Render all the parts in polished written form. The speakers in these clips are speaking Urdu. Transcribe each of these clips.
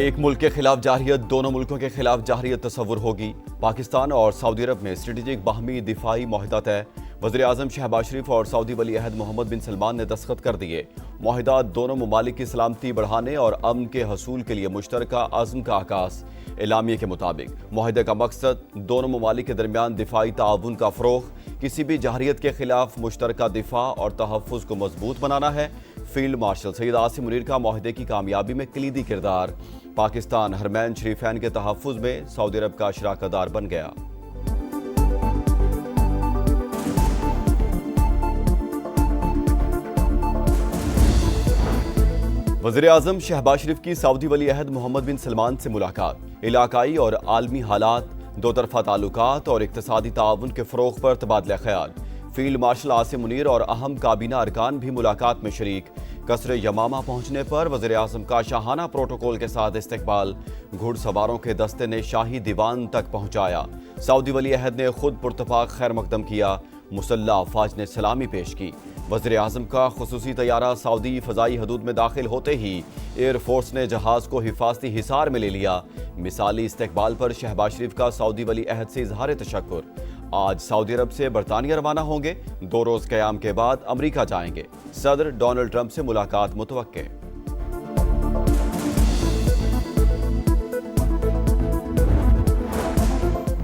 ایک ملک کے خلاف جارحیت دونوں ملکوں کے خلاف جارحیت تصور ہوگی۔ پاکستان اور سعودی عرب میں اسٹریٹجک باہمی دفاعی معاہدہ طے۔ وزیر اعظم شہباز شریف اور سعودی ولی عہد محمد بن سلمان نے دستخط کر دیے۔ معاہدہ دونوں ممالک کی سلامتی بڑھانے اور امن کے حصول کے لیے مشترکہ عزم کا عکاس۔ اعلامیے کے مطابق معاہدے کا مقصد دونوں ممالک کے درمیان دفاعی تعاون کا فروغ، کسی بھی جارحیت کے خلاف مشترکہ دفاع اور تحفظ کو مضبوط بنانا ہے۔ فیلڈ مارشل سید عاصم منیر کا معاہدے کی کامیابی میں کلیدی کردار۔ پاکستان حرمین شریفین کے تحفظ میں سعودی عرب کا شراکت دار بن گیا۔ وزیر اعظم شہباز شریف کی سعودی ولی عہد محمد بن سلمان سے ملاقات۔ علاقائی اور عالمی حالات، دو طرفہ تعلقات اور اقتصادی تعاون کے فروغ پر تبادلہ خیال۔ فیلڈ مارشل عاصم منیر اور اہم کابینہ ارکان بھی ملاقات میں شریک۔ قصر یمامہ پہنچنے پر وزیر اعظم کا شاہانہ پروٹوکول کے ساتھ استقبال۔ گھڑ سواروں کے دستے نے شاہی دیوان تک پہنچایا۔ سعودی ولی عہد نے خود پرتپاک خیر مقدم کیا۔ مسلح افواج نے سلامی پیش کی۔ وزیر اعظم کا خصوصی طیارہ سعودی فضائی حدود میں داخل ہوتے ہی ایئر فورس نے جہاز کو حفاظتی حصار میں لے لیا۔ مثالی استقبال پر شہباز شریف کا سعودی ولی عہد سے اظہار تشکر۔ آج سعودی عرب سے برطانیہ روانہ ہوں گے، 2 روز قیام کے بعد امریکہ جائیں گے۔ صدر ڈونلڈ ٹرمپ سے ملاقات متوقع۔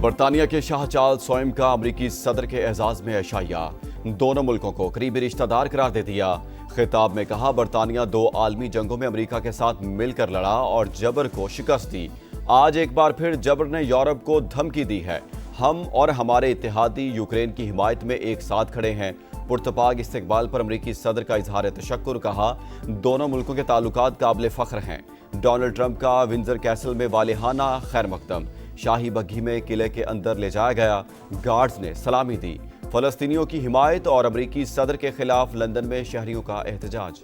برطانیہ کے شاہ چارلس سوئم کا امریکی صدر کے اعزاز میں عشائیہ۔ دونوں ملکوں کو قریبی رشتہ دار قرار دے دیا۔ خطاب میں کہا برطانیہ 2 عالمی جنگوں میں امریکہ کے ساتھ مل کر لڑا اور جبر کو شکست دی۔ آج ایک بار پھر جبر نے یورپ کو دھمکی دی ہے۔ ہم اور ہمارے اتحادی یوکرین کی حمایت میں ایک ساتھ کھڑے ہیں۔ پرتپاک استقبال پر امریکی صدر کا اظہار تشکر، کہا دونوں ملکوں کے تعلقات قابل فخر ہیں۔ ڈونلڈ ٹرمپ کا ونزر کیسل میں والہانہ خیر مقدم۔ شاہی بگھی میں قلعے کے اندر لے جایا گیا۔ گارڈز نے سلامی دی۔ فلسطینیوں کی حمایت اور امریکی صدر کے خلاف لندن میں شہریوں کا احتجاج۔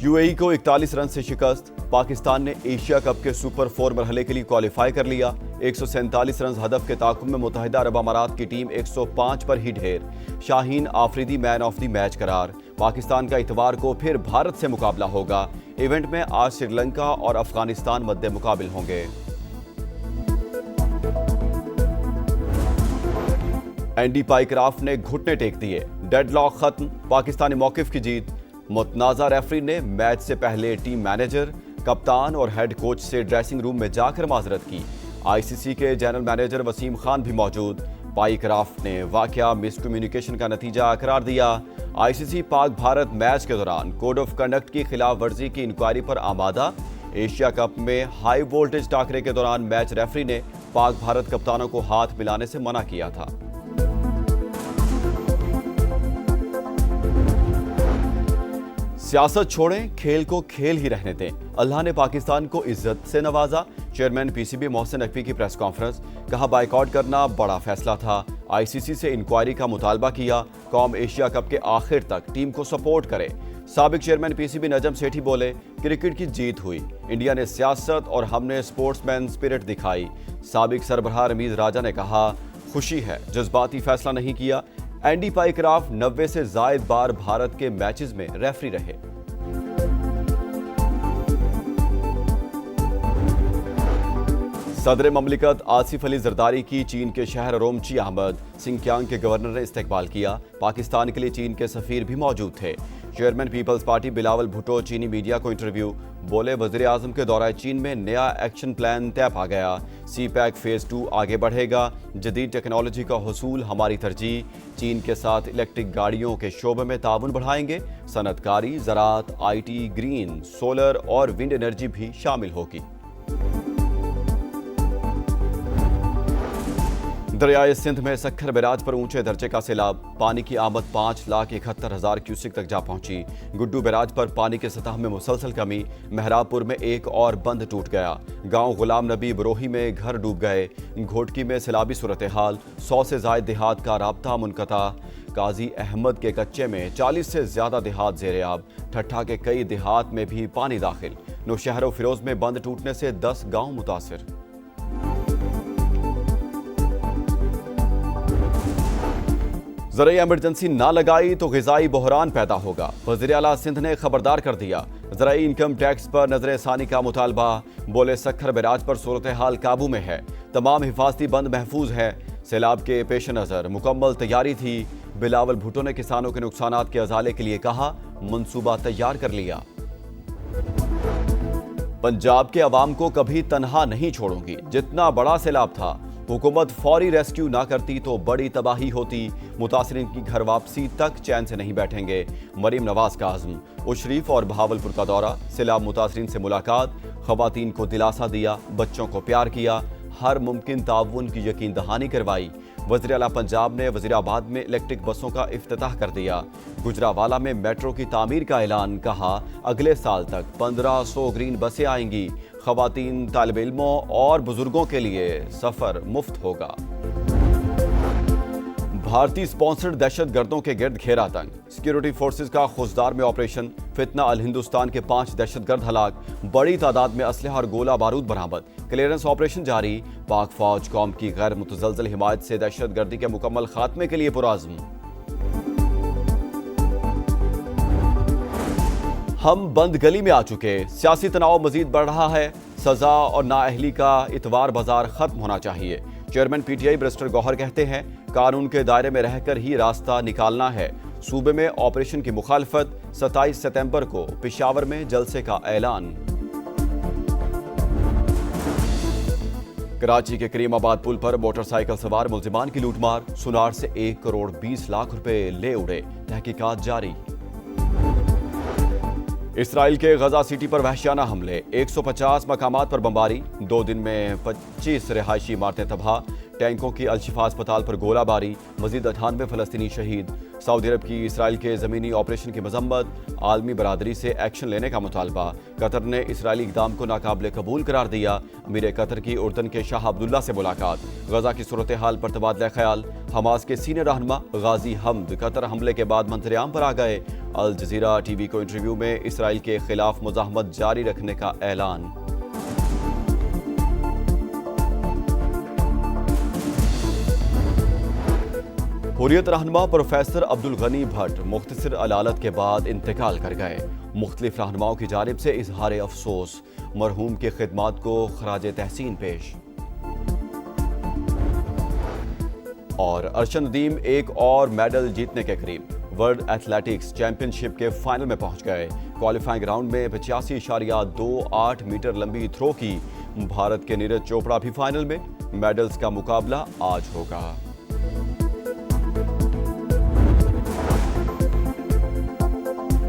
یو اے ای کو 41 رن سے شکست۔ پاکستان نے ایشیا کپ کے سپر 4 مرحلے کے لیے کوالیفائی کر لیا۔ 147 رنز ہدف کے تعاقب میں متحدہ عرب امارات کی ٹیم 105 پر ہی ڈھیر۔ شاہین آفریدی مین آف دی میچ قرار۔ پاکستان کا اتوار کو پھر بھارت سے مقابلہ ہوگا۔ ایونٹ میں آج سری لنکا اور افغانستان مد مقابل ہوں گے۔ اینڈی پائیکرافٹ نے گھٹنے ٹیک دیے۔ ڈیڈ لاک ختم، پاکستانی موقف کی جیت۔ متنازع ریفری نے میچ سے پہلے ٹیم مینیجر، کپتان اور ہیڈ کوچ سے ڈریسنگ روم میں جا کر معذرت کی۔ آئی سی سی کے جنرل مینیجر وسیم خان بھی موجود۔ پائیکرافٹ نے واقعہ مس کمیونیکیشن کا نتیجہ قرار دیا۔ آئی سی سی پاک بھارت میچ کے دوران کوڈ آف کنڈکٹ کی خلاف ورزی کی انکوائری پر آمادہ۔ ایشیا کپ میں ہائی وولٹیج ٹاکرے کے دوران میچ ریفری نے پاک بھارت کپتانوں کو ہاتھ ملانے سے منع کیا تھا۔ سیاست چھوڑیں، کھیل کو کھیل ہی رہنے دیں۔ اللہ نے پاکستان کو عزت سے نوازا۔ Chairman P C B Mohsin Naqvi کی پریس کانفرنس، کہا بائیکاٹ کرنا بڑا فیصلہ تھا۔ آئی سی سی سے انکوائری کا مطالبہ کیا۔ قوم ایشیا کپ کے آخر تک ٹیم کو سپورٹ کرے۔ سابق chairman P C B Najam Sethi بولے کرکٹ کی جیت ہوئی، انڈیا نے سیاست اور ہم نے سپورٹس مین سپرٹ دکھائی۔ سابق سربراہ رمیز راجہ نے کہا خوشی ہے، جذباتی فیصلہ نہیں کیا۔ اینڈی پائیکرافٹ 90 سے زائد بار بھارت کے میچز میں ریفری رہے۔ صدر مملکت آصف علی زرداری کی چین کے شہر رومچی احمد سنکیانگ کے گورنر نے استقبال کیا۔ پاکستان کے لیے چین کے سفیر بھی موجود تھے۔ چیئرمین پیپلز پارٹی بلاول بھٹو چینی میڈیا کو انٹرویو، بولے وزیر اعظم کے دورہ چین میں نیا ایکشن پلان طے پا گیا۔ سی پیک فیز 2 آگے بڑھے گا۔ جدید ٹیکنالوجی کا حصول ہماری ترجیح۔ چین کے ساتھ الیکٹرک گاڑیوں کے شعبے میں تعاون بڑھائیں گے۔ صنعت کاری، زراعت، آئی ٹی، گرین، سولر اور ونڈ انرجی بھی شامل ہوگی۔ دریائے سندھ میں سکھر بیراج پر اونچے درجے کا سیلاب، پانی کی آمد 5,71,000 کیوسک تک جا پہنچی۔ گڈو بیراج پر پانی کی سطح میں مسلسل کمی، مہراب پور میں ایک اور بند ٹوٹ گیا۔ گاؤں غلام نبی بروہی میں گھر ڈوب گئے۔ گھوٹکی میں سیلابی صورتحال، 100 سے زائد دیہات کا رابطہ منقطع۔ قاضی احمد کے کچے میں 40 سے زیادہ دیہات زیر آب، ٹھٹھا کے کئی دیہات میں بھی پانی داخل۔ نوشہر و فیروز میں بند ٹوٹنے سے 10 گاؤں متاثر۔ زرعی ایمرجنسی نہ لگائی تو غذائی بحران پیدا ہوگا، وزیر اعلیٰ سندھ نے خبردار کر دیا۔ زرعی انکم ٹیکس پر نظر ثانی کا مطالبہ، بولے سکھر بیراج پر صورتحال قابو میں ہے، تمام حفاظتی بند محفوظ ہے، سیلاب کے پیش نظر مکمل تیاری تھی، بلاول بھٹو نے کسانوں کے نقصانات کے ازالے کے لیے کہا، منصوبہ تیار کر لیا۔ پنجاب کے عوام کو کبھی تنہا نہیں چھوڑوں گی، جتنا بڑا سیلاب تھا، حکومت فوری ریسکیو نہ کرتی تو بڑی تباہی ہوتی، متاثرین کی گھر واپسی تک چین سے نہیں بیٹھیں گے، مریم نواز کا عزم، اشریف اور بہاولپور کا دورہ، سیلاب متاثرین سے ملاقات، خواتین کو دلاسا دیا، بچوں کو پیار کیا، ہر ممکن تعاون کی یقین دہانی کروائی، وزیر اعلیٰ پنجاب نے وزیر آباد میں الیکٹرک بسوں کا افتتاح کر دیا، گجرانوالہ میں میٹرو کی تعمیر کا اعلان، کہا اگلے سال تک 1500 گرین بسیں آئیں گی، خواتین، طالب علموں اور بزرگوں کے لیے سفر مفت ہوگا۔ بھارتی سپانسرڈ دہشت گردوں کے گرد گھیرا تنگ، سیکیورٹی فورسز کا خوزدار میں آپریشن، فتنہ الہندوستان کے 5 دہشت گرد ہلاک، بڑی تعداد میں اسلحہ اور گولہ بارود برآمد، کلیئرنس آپریشن جاری، پاک فوج قوم کی غیر متزلزل حمایت سے دہشت گردی کے مکمل خاتمے کے لیے پرعزم۔ ہم بند گلی میں آ چکے، سیاسی تناؤ مزید بڑھ رہا ہے، سزا اور نااہلی کا اتوار بازار ختم ہونا چاہیے، چیئرمین پی ٹی آئی برسٹر گوہر کہتے ہیں، قانون کے دائرے میں رہ کر ہی راستہ نکالنا ہے، صوبے میں آپریشن کی مخالفت، 27 ستمبر کو پشاور میں جلسے کا اعلان۔ کراچی کے کریم آباد پل پر موٹر سائیکل سوار ملزمان کی لوٹ مار، سنار سے 1 کروڑ 20 لاکھ روپے لے اڑے، تحقیقات جاری۔ اسرائیل کے غزہ سٹی پر وحشیانہ حملے، 150 مقامات پر بمباری، 2 دن میں 25 رہائشی عمارتیں تباہ، ٹینکوں کی الشفا اسپتال پر گولہ باری، مزید 98 فلسطینی شہید، سعودی عرب کی اسرائیل کے زمینی آپریشن کی مذمت، عالمی برادری سے ایکشن لینے کا مطالبہ، قطر نے اسرائیلی اقدام کو ناقابل قبول قرار دیا، امیر قطر کی اردن کے شاہ عبداللہ سے ملاقات، غزہ کی صورتحال پر تبادلہ خیال، حماس کے سینئر رہنما غازی حمد قطر حملے کے بعد منظر عام پر آ گئے، الجزیرہ ٹی وی کو انٹرویو میں اسرائیل کے خلاف مزاحمت جاری رکھنے کا اعلان۔ حریت رہنما پروفیسر عبدالغنی بھٹ مختصر علالت کے بعد انتقال کر گئے، مختلف رہنماؤں کی جانب سے اظہار افسوس، مرحوم کی خدمات کو خراج تحسین پیش۔ اور ارشد ندیم ایک اور میڈل جیتنے کے قریب، ورلڈ ایتھلیٹکس چیمپئن شپ کے فائنل میں پہنچ گئے، کوالیفائنگ راؤنڈ میں 85.28 میٹر لمبی تھرو کی، بھارت کے نیرج چوپڑا بھی فائنل میں، میڈلز کا مقابلہ آج ہوگا۔